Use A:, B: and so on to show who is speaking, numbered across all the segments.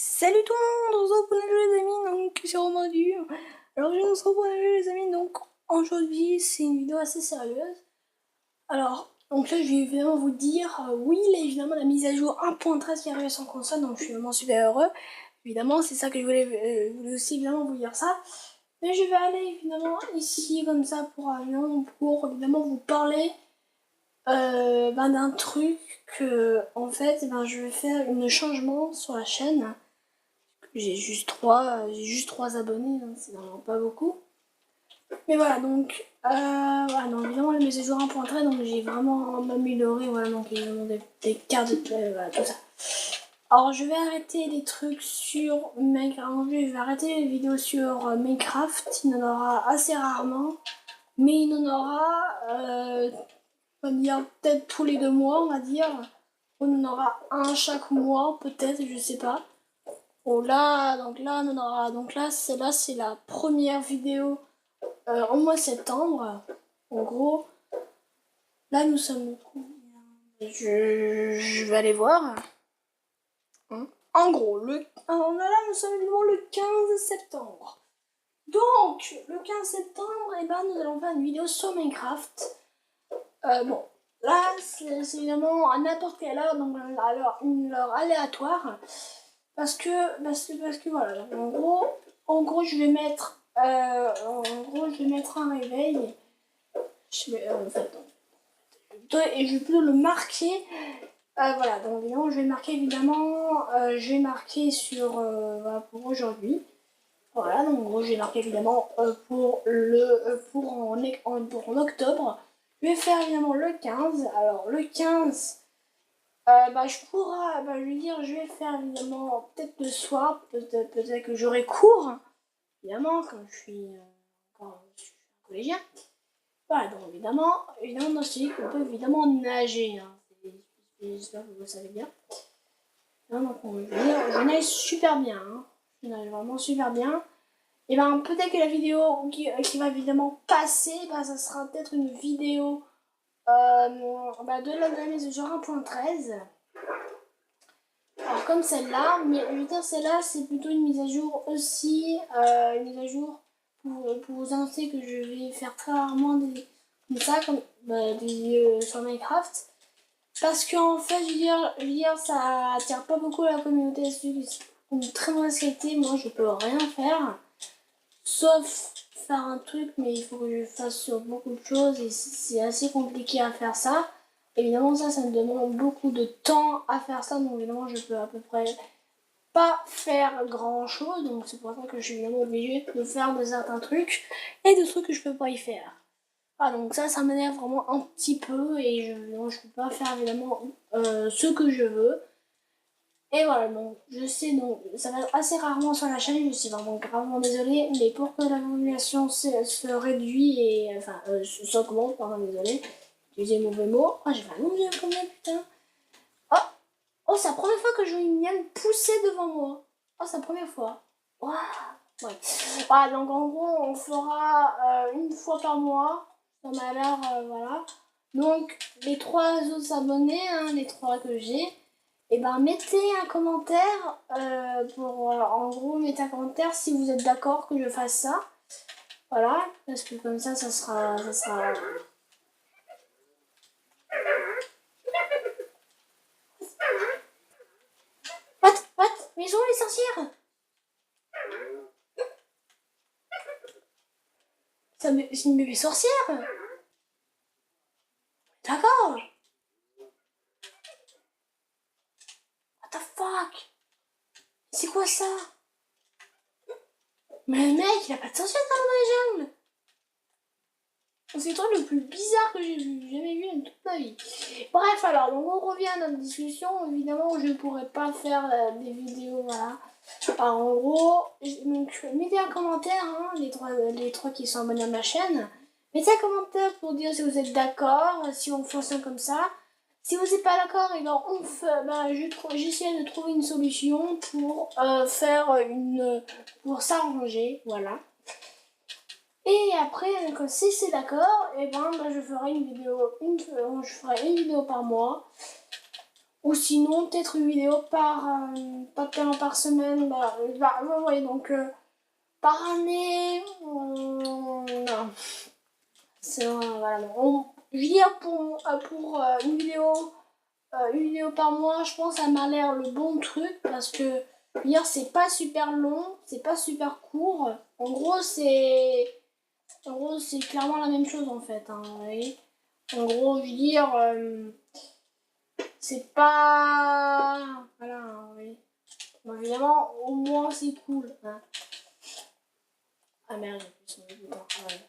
A: Salut tout le monde, on se retrouve les amis, donc c'est Romain dur. Alors je nous retrouve les amis, donc aujourd'hui c'est une vidéo assez sérieuse. Alors, donc là je vais vraiment vous dire, oui là évidemment la mise à jour 1.13 qui arrive sur console, donc je suis vraiment super heureux. Évidemment c'est ça que je voulais aussi évidemment vous dire ça. Mais je vais aller évidemment ici comme ça pour évidemment vous parler d'un truc que en fait je vais faire un changement sur la chaîne. J'ai juste trois abonnés, hein, c'est vraiment pas beaucoup. Mais voilà, donc, non, évidemment, la mise à jour 1.13, donc j'ai vraiment amélioré, voilà, donc évidemment des cartes de voilà, tout ça. Alors, je vais arrêter les trucs sur Minecraft, je vais arrêter les vidéos sur Minecraft, il y en aura assez rarement, mais il y en aura, on va dire, peut-être tous les 2 mois, on va dire. On en aura un chaque mois, peut-être, je sais pas. Oh là, donc là, on aura, donc là, c'est la première vidéo en mois de septembre. En gros, là, nous sommes. Je vais aller voir. Hein. En gros, alors là, nous sommes évidemment le 15 septembre. Donc, le 15 septembre, et ben, nous allons faire une vidéo sur Minecraft. Bon, là, c'est évidemment à n'importe quelle heure, donc alors une heure aléatoire. Parce que voilà, en gros je vais mettre un réveil. Et je peux le marquer. Voilà, donc évidemment, je vais marquer sur voilà, pour aujourd'hui. Voilà, donc en gros, je vais marquer évidemment pour en octobre. Je vais faire évidemment le 15. Alors le 15. Je veux dire, je vais faire évidemment peut-être le soir, peut-être que j'aurai cours, évidemment, comme je suis encore je suis un collégien. Voilà, donc évidemment dans ce livre, on peut évidemment nager. Hein. J'espère que vous le savez bien. Non, donc je nage super bien. Hein. Je nage vraiment super bien. Et ben peut-être que la vidéo qui va évidemment passer, ça sera peut-être une vidéo de la mise au genre 1.13. Alors comme celle-là, mais je veux dire celle-là c'est plutôt une mise à jour aussi, une mise à jour pour vous annoncer que je vais faire très rarement des vidéos sur Minecraft. Parce qu'en fait, je veux dire, ça attire pas beaucoup la communauté, c'est une très mauvaise qualité, moi je peux rien faire. Sauf faire un truc, mais il faut que je fasse sur beaucoup de choses et c'est assez compliqué à faire ça. Évidemment, ça me demande beaucoup de temps à faire ça, donc évidemment, je peux à peu près pas faire grand chose, donc c'est pour ça que je suis évidemment obligée de faire de certains trucs et de trucs que je peux pas y faire. Ah, donc ça m'énerve vraiment un petit peu et je peux pas faire évidemment ce que je veux. Et voilà, donc je sais, donc ça va assez rarement sur la chaîne, je suis vraiment gravement désolée, mais pour que la population se réduit et s'augmente, pardon, désolée, j'ai le mauvais mot. Oh, j'ai fait un mauvais mot, putain. Oh, oh, c'est la première fois que je vois une liane pousser devant moi. Oh, c'est la première fois. Waouh. Ouais. Voilà, donc en gros, on fera une fois par mois. Ça m'a l'air, voilà. Donc, les 3 autres abonnés, hein, les 3 que j'ai, et mettez un commentaire en gros, mettez un commentaire si vous êtes d'accord que je fasse ça. Voilà, parce que comme ça sera. What? Mais ils sont où les sorcières? C'est une bébé sorcière? D'accord. What the fuck? C'est quoi ça? Mais le mec, il a pas de sorcière dans les jungles. C'est le truc le plus bizarre que j'ai jamais vu en toute ma vie. Bref, alors, donc on revient à notre discussion. Évidemment, je ne pourrais pas faire des vidéos, voilà. Alors, en gros, donc, mettez un commentaire, hein, les trois qui sont abonnés à ma chaîne. Mettez un commentaire pour dire si vous êtes d'accord, si on fonctionne comme ça. Si vous n'êtes pas d'accord, et j'essaie de trouver une solution pour pour s'arranger, voilà. Et après, donc, si c'est d'accord, je ferai une vidéo par mois. Ou sinon, peut-être une vidéo pas tellement par semaine. Vous voyez, donc par année, non. C'est voilà. Je veux dire pour une vidéo par mois, je pense que ça m'a l'air le bon truc parce que dire c'est pas super long, c'est pas super court. En gros c'est clairement la même chose en fait. Hein, vous voyez. En gros, je veux dire c'est pas voilà. Hein, oui. Bon, évidemment, au moins c'est cool. Hein. Ah merde, j'ai plus son bouton. Ouais.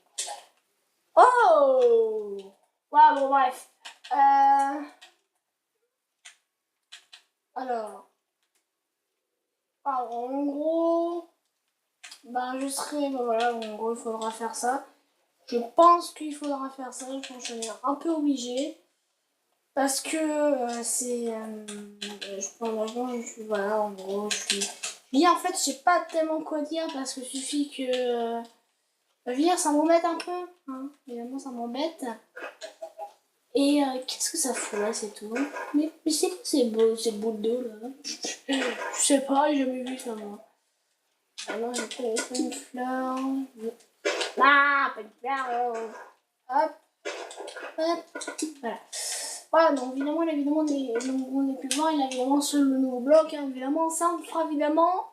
A: Oh! Ouais, bon bref. Alors, en gros, je serai, voilà, en gros, il faudra faire ça. Je pense qu'il faudra faire ça, je pense que je suis un peu obligée. Parce que je pense, je suis, voilà, en gros, je suis... Bien, en fait, je sais pas tellement quoi dire parce que suffit que... je veux dire, ça m'embête un peu, hein. Évidemment, ça m'embête. Et qu'est-ce que ça fout là, c'est tout. Mais c'est quoi ces boules d'eau là? Je sais pas, j'ai jamais vu ça moi. Alors j'ai pas une fleur. Ah, pas une fleur. Hop, hop, voilà. Voilà, donc évidemment, on est plus loin, il a évidemment sur le nouveau bloc, hein, évidemment, ça on fera évidemment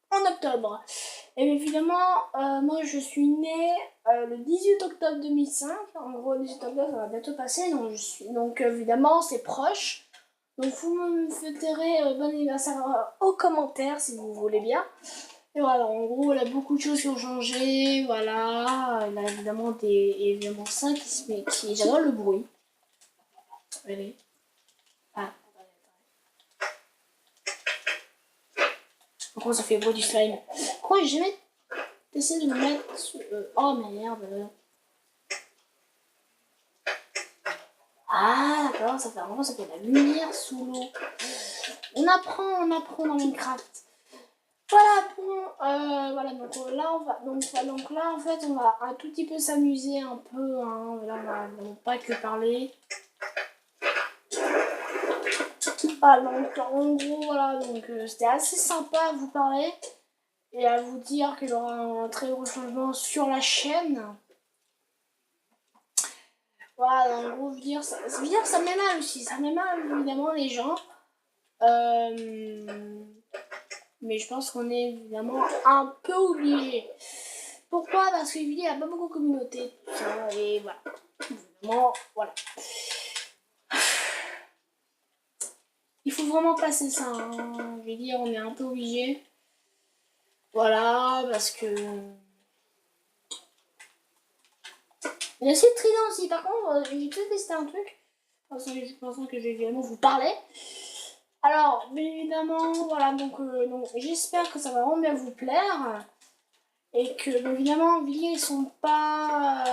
A: en octobre. Et évidemment, moi je suis née le 18 octobre 2005. En gros, le 18 octobre, ça va bientôt passer. Donc évidemment, c'est proche. Donc vous me fêterez bon anniversaire aux commentaires si vous voulez bien. Et voilà, en gros, il y a beaucoup de choses qui ont changé. Voilà, il y a évidemment ça qui j'adore le bruit. Allez. Ah, pourquoi ça fait bruit du slime? Pourquoi j'ai jamais essayé de me mettre sur... Oh merde. Ah d'accord, ça fait de la lumière sous l'eau. On apprend dans Minecraft. Voilà, bon, voilà, donc là en fait on va un tout petit peu s'amuser un peu, hein. Là on va pas que parler. Ah donc en gros voilà, donc c'était assez sympa à vous parler et à vous dire qu'il y aura un très gros changement sur la chaîne. Voilà, en gros, ça met mal aussi, ça met mal évidemment les gens. Mais je pense qu'on est évidemment un peu obligé. Pourquoi? Parce qu'il n'y a pas beaucoup de communauté, tout ça, et voilà. Évidemment, voilà. Il faut vraiment passer ça, hein. Je veux dire, on est un peu obligé. Voilà, parce que... Il y a aussi le trident aussi, par contre, j'ai peut-être testé un truc. Je pense que je vais évidemment vous parler. Alors, bien évidemment, voilà, donc j'espère que ça va vraiment bien vous plaire. Et que, bien évidemment, ils sont pas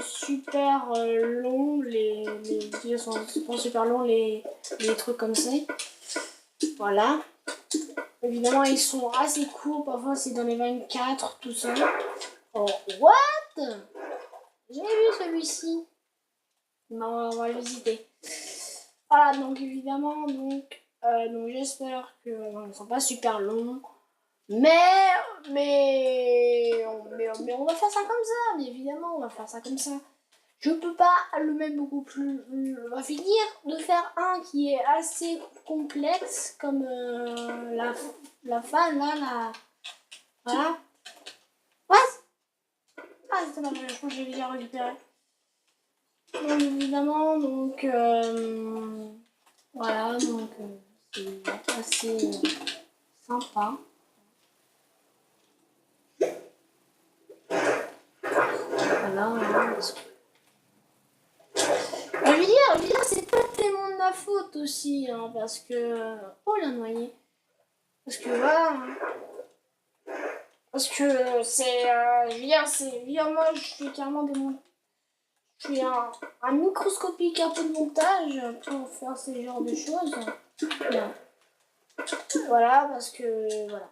A: super longs, les vidéos sont pas super longs, les trucs comme ça. Voilà. Évidemment, ils sont assez courts, parfois c'est dans les 24, tout ça. Oh, what? J'ai vu celui-ci. Non, on va le visiter. Voilà, donc évidemment, donc j'espère que ne sont pas super longs. Mais on va faire ça comme ça, mais évidemment, on va faire ça comme ça. Je peux pas le mettre beaucoup plus... On va finir de faire un qui est assez complexe, comme la fan, là, la... Voilà. What? Ah, c'est pas vrai, je pense que j'ai déjà récupéré. Donc, évidemment, donc... voilà, donc... c'est assez sympa. Voilà, je veux dire, c'est pas tellement de ma faute aussi, hein, parce que... Oh, la noyée. Parce que voilà... Hein. Parce que c'est... je veux dire, moi, je suis carrément je suis un microscopique un peu de montage pour faire ce genre de choses. Voilà, voilà parce que... Voilà.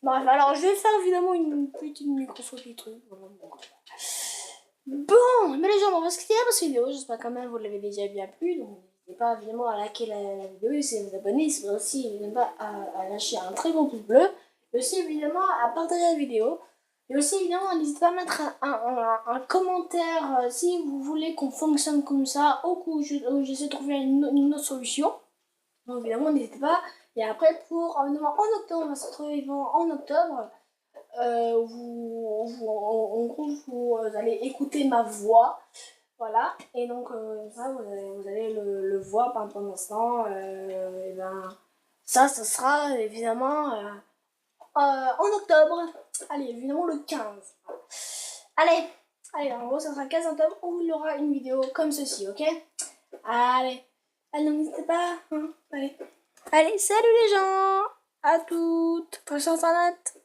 A: Bref, alors je vais faire évidemment une petite microscopie truc. Bon, mais les gens, on va se quitter là pour cette vidéo. J'espère quand même que vous l'avez déjà bien plu. Donc n'hésitez pas évidemment à liker la vidéo, et à vous abonner, n'hésitez pas aussi évidemment à lâcher un très gros pouce bleu, et aussi évidemment à partager la vidéo. Et aussi évidemment n'hésitez pas à mettre un commentaire si vous voulez qu'on fonctionne comme ça, au coup où j'essaie de trouver une autre solution. Donc évidemment n'hésitez pas. Et après pour en octobre, on va se retrouver en octobre. En gros, vous allez écouter ma voix. Voilà, et donc ça, vous allez le voir pendant l'instant. Et ben, ça sera évidemment en octobre. Allez, évidemment le 15. Allez, en gros, ça sera le 15 octobre où il y aura une vidéo comme ceci, ok? Allez, n'hésitez pas. Hein, allez, salut les gens! À toutes! Prochain internet!